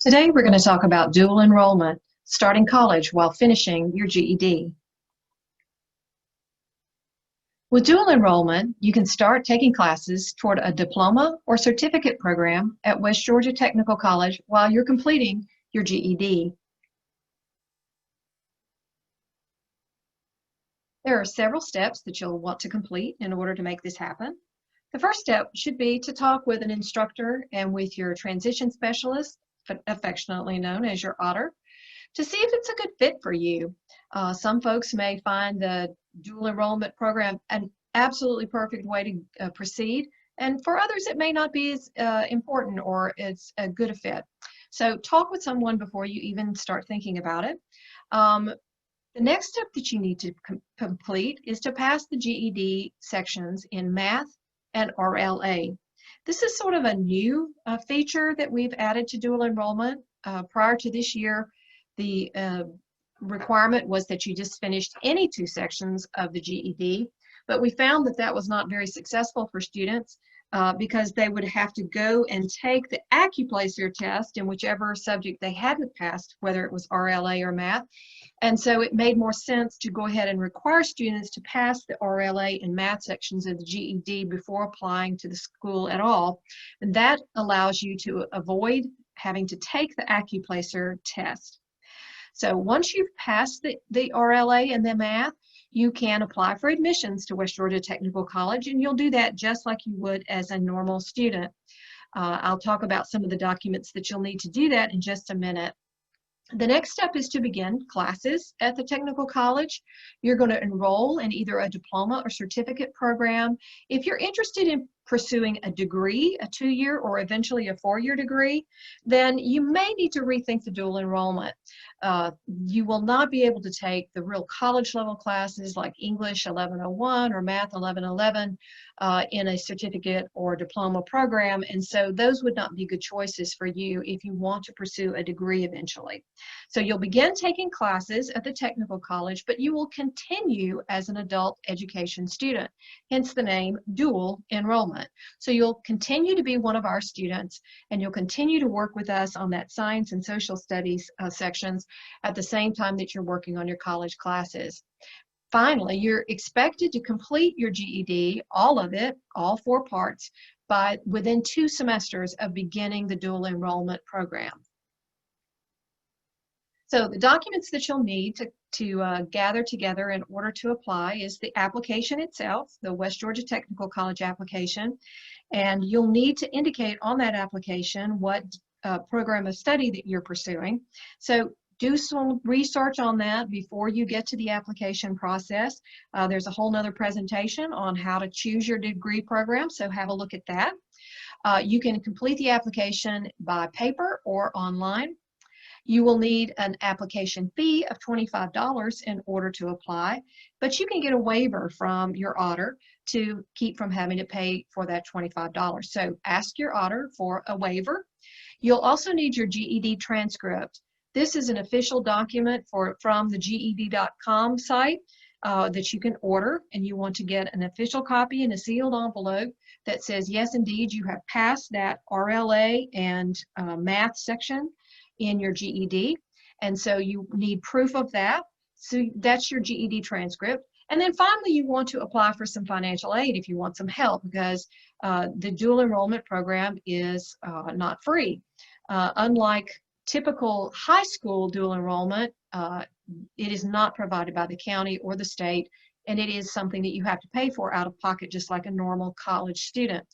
Today we're going to talk about dual enrollment, starting college while finishing your GED. With dual enrollment, you can start taking classes toward a diploma or certificate program at West Georgia Technical College while you're completing your GED. There are several steps that you'll want to complete in order to make this happen. The first step should be to talk with an instructor and with your transition specialist, affectionately known as your auditor, to see if it's a good fit for you. Some folks may find the dual enrollment program an absolutely perfect way to proceed, and for others it may not be as important or it's a good a fit. So talk with someone before you even start thinking about it. The next step that you need to complete is to pass the GED sections in math and RLA. This is sort of a new feature that we've added to dual enrollment. Prior to this year, the requirement was that you just finished any two sections of the GED, but we found that that was not very successful for students because they would have to go and take the AccuPlacer test in whichever subject they hadn't passed, whether it was RLA or math. And so it made more sense to go ahead and require students to pass the RLA and math sections of the GED before applying to the school at all. And that allows you to avoid having to take the AccuPlacer test. So once you've passed the RLA and the math, you can apply for admissions to West Georgia Technical College, and you'll do that just like you would as a normal student. I'll talk about some of the documents that you'll need to do that in just a minute. The next step is to begin classes at the technical college. You're going to enroll in either a diploma or certificate program. If you're interested in pursuing a degree, a 2-year or eventually a 4-year degree, then you may need to rethink the dual enrollment. You will not be able to take the real college level classes like English 1101 or Math 1111 in a certificate or diploma program, and so those would not be good choices for you if you want to pursue a degree eventually. So you'll begin taking classes at the technical college, but you will continue as an adult education student, hence the name dual enrollment. So you'll continue to be one of our students, and you'll continue to work with us on that science and social studies sections at the same time that you're working on your college classes. Finally, you're expected to complete your GED, all of it, all 4 parts, within 2 semesters of beginning the dual enrollment program. So the documents that you'll need to gather together in order to apply is the application itself, the West Georgia Technical College application, and you'll need to indicate on that application what program of study that you're pursuing. So do some research on that before you get to the application process. There's a whole nother presentation on how to choose your degree program, so have a look at that. You can complete the application by paper or online. You will need an application fee of $25 in order to apply, but you can get a waiver from your auditor to keep from having to pay for that $25. So ask your auditor for a waiver. You'll also need your GED transcript. This is an official document from the GED.com site that you can order, and you want to get an official copy in a sealed envelope that says, yes, indeed, you have passed that RLA and math section in your GED, and so you need proof of that. So that's your GED transcript. And then finally, you want to apply for some financial aid if you want some help, because the dual enrollment program is not free. Unlike typical high school dual enrollment, it is not provided by the county or the state, and it is something that you have to pay for out of pocket, just like a normal college student.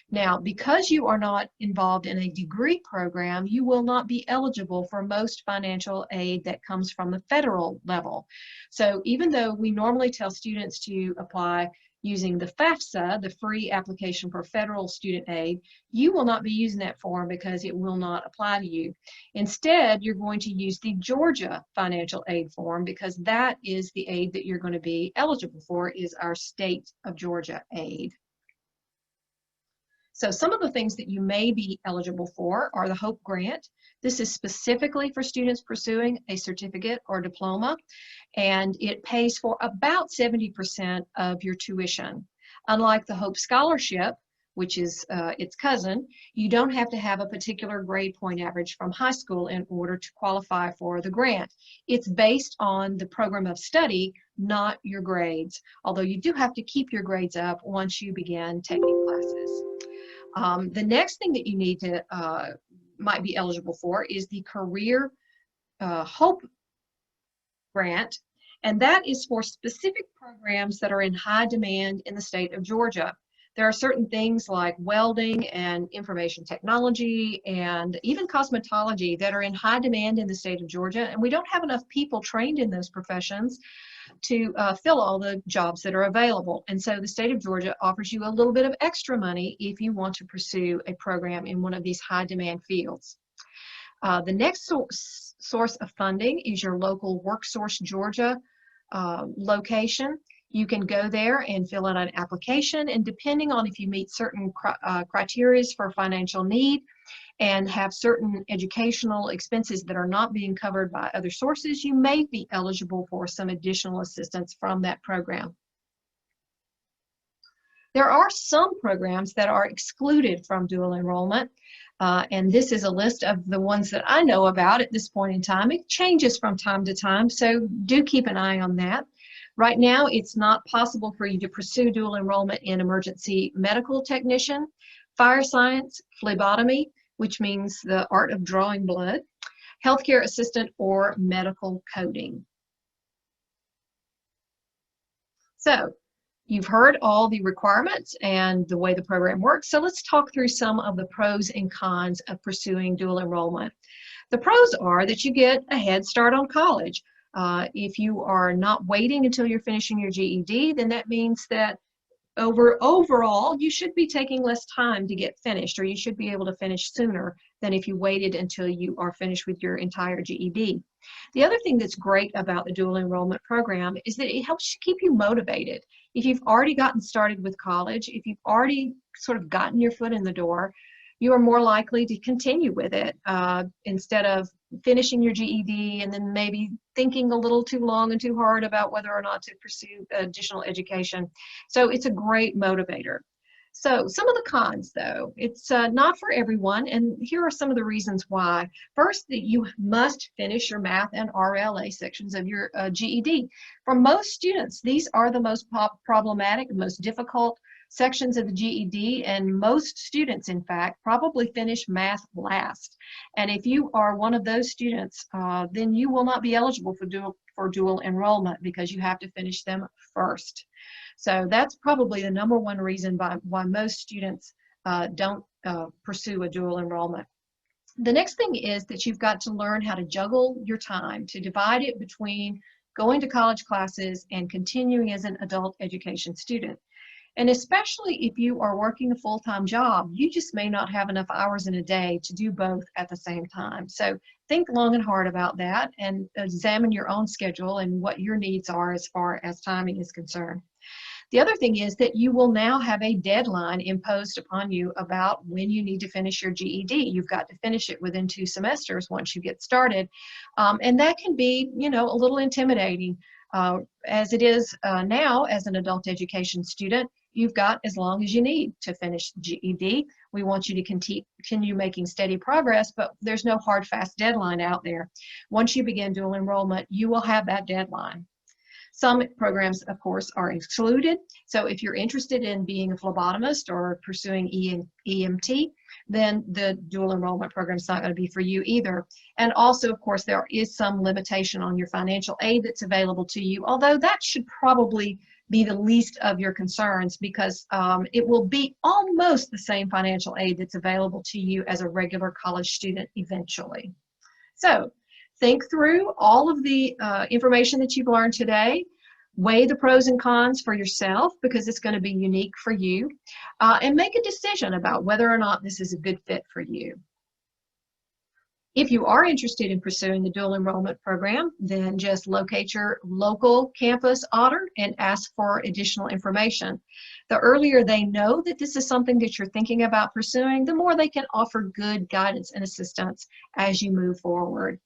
Now, because you are not involved in a degree program, you will not be eligible for most financial aid that comes from the federal level. So even though we normally tell students to apply using the FAFSA, the free application for federal student aid, you will not be using that form because it will not apply to you. Instead, you're going to use the Georgia financial aid form, because that is the aid that you're going to be eligible for, is our state of Georgia aid. So some of the things that you may be eligible for are the HOPE grant. This is specifically for students pursuing a certificate or diploma, and it pays for about 70% of your tuition. Unlike the HOPE scholarship, which is its cousin, you don't have to have a particular grade point average from high school in order to qualify for the grant. It's based on the program of study, not your grades, although you do have to keep your grades up once you begin taking classes. The next thing that you need to might be eligible for is the Career Hope Grant, and that is for specific programs that are in high demand in the state of Georgia. There are certain things like welding and information technology and even cosmetology that are in high demand in the state of Georgia, and we don't have enough people trained in those professions to fill all the jobs that are available. And so the state of Georgia offers you a little bit of extra money if you want to pursue a program in one of these high demand fields. The next source of funding is your local WorkSource Georgia location. You can go there and fill out an application, and depending on if you meet certain criteria for financial need and have certain educational expenses that are not being covered by other sources, you may be eligible for some additional assistance from that program. There are some programs that are excluded from dual enrollment, and this is a list of the ones that I know about at this point in time. It changes from time to time, so do keep an eye on that. Right now, it's not possible for you to pursue dual enrollment in emergency medical technician, fire science, phlebotomy, which means the art of drawing blood, healthcare assistant, or medical coding. So you've heard all the requirements and the way the program works, so let's talk through some of the pros and cons of pursuing dual enrollment. The pros are that you get a head start on college. If you are not waiting until you're finishing your GED, then that means that overall, you should be taking less time to get finished, or you should be able to finish sooner than if you waited until you are finished with your entire GED. The other thing that's great about the dual enrollment program is that it helps keep you motivated. If you've already gotten started with college, if you've already sort of gotten your foot in the door, you are more likely to continue with it instead of finishing your GED and then maybe thinking a little too long and too hard about whether or not to pursue additional education. So it's a great motivator. So some of the cons, though, it's not for everyone, and here are some of the reasons why. First, that you must finish your math and RLA sections of your GED. For most students, these are the most problematic, most difficult sections of the GED, and most students, in fact, probably finish math last. And if you are one of those students, then you will not be eligible for dual enrollment because you have to finish them first. So that's probably the #1 reason why most students don't pursue a dual enrollment. The next thing is that you've got to learn how to juggle your time, to divide it between going to college classes and continuing as an adult education student. And especially if you are working a full-time job, you just may not have enough hours in a day to do both at the same time. So think long and hard about that and examine your own schedule and what your needs are as far as timing is concerned. The other thing is that you will now have a deadline imposed upon you about when you need to finish your GED. You've got to finish it within 2 semesters once you get started. And that can be, a little intimidating. As it is now as an adult education student, you've got as long as you need to finish GED. We want you to continue making steady progress, but there's no hard, fast deadline out there. Once you begin dual enrollment, you will have that deadline. Some programs, of course, are excluded. So if you're interested in being a phlebotomist or pursuing EMT, then the dual enrollment program is not going to be for you either. And also, of course, there is some limitation on your financial aid that's available to you, although that should probably be the least of your concerns because it will be almost the same financial aid that's available to you as a regular college student eventually. So think through all of the information that you've learned today. Weigh the pros and cons for yourself because it's going to be unique for you, and make a decision about whether or not this is a good fit for you. If you are interested in pursuing the dual enrollment program, then just locate your local campus auditor and ask for additional information. The earlier they know that this is something that you're thinking about pursuing, the more they can offer good guidance and assistance as you move forward.